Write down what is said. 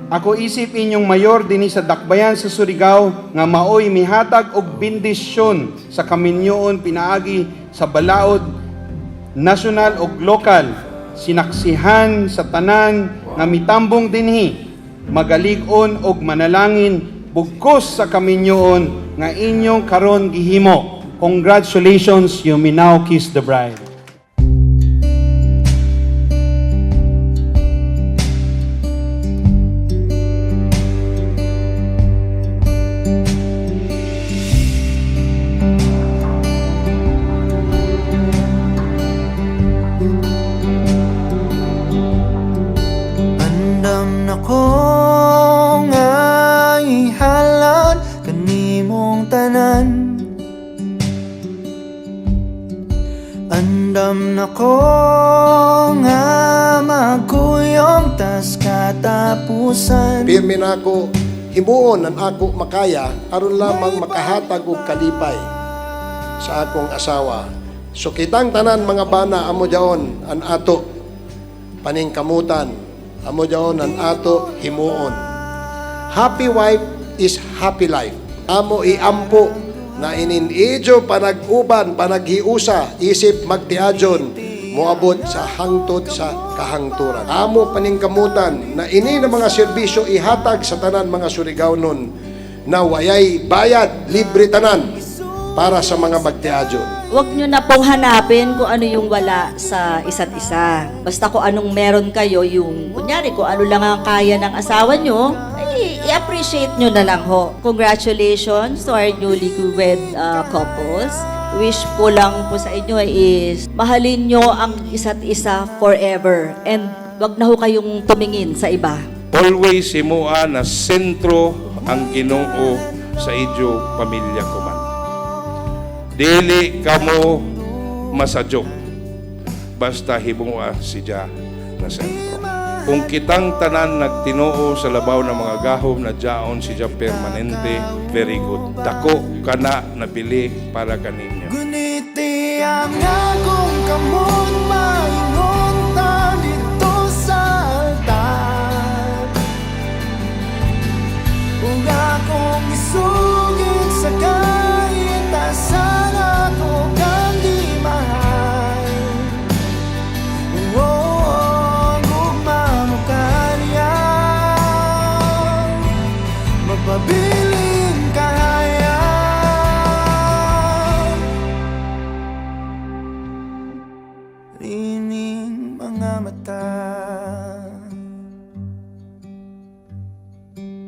Ako isip inyong mayor dinhi sa dakbayan sa Surigao nga maoy mihatag og bendisyon sa kaminyoon pinaagi sa balaod nasyonal ug lokal, sinaksihan sa tanan nga mitambong dinhi, magalig-on og manalangin bugkos sa kaminyoon nga inyong karon gihimo. Congratulations, you may now kiss the bride. Andam na ko nga ihalad kanimong tanan. Andam na ko nga magkuyong tas katapusan. Pirmi na ako, himuon ang ako makaya aron lamang makahatag og kalipay sa akong asawa. So kitang tanan mga bana amo jaon ang ato paningkamutan, amo jaon ang ato himuon. Happy wife is happy life. Amo iampo na ininidyo panag-uban, panaghiusa, isip magtiadyon, moabot sa hangtod sa kahangturan. Amo paningkamutan na ini na mga serbisyo ihatag sa tanan mga Surigao-non na wayay bayad, libre tanan para sa mga magtiadyon. Huwag nyo na pong hanapin kung ano yung wala sa isa't isa. Basta kung anong meron kayo, yung kunyari kung ano lang ang kaya ng asawa nyo, ay i-appreciate nyo na lang ho. Congratulations to our newly wed couples. Wish po lang po sa inyo is mahalin nyo ang isa't isa forever and wag na ho kayong tumingin sa iba. Always himua na sentro ang Ginoo sa idyo pamilya ko man. Dili kamo masadyo basta himua siya na sentro. Kung kitang tanan nagtinoo sa labaw ng mga gahom na jaon siya permanente, very good. Dako kana nabili para kaninyo. Guniti ang akong kamot maingon ta dito sa altar. Kung akong isugit sa kaitasan ako kang di mahal. Oh, gugma mo kanya magpabiling kaya. Rining mga mata.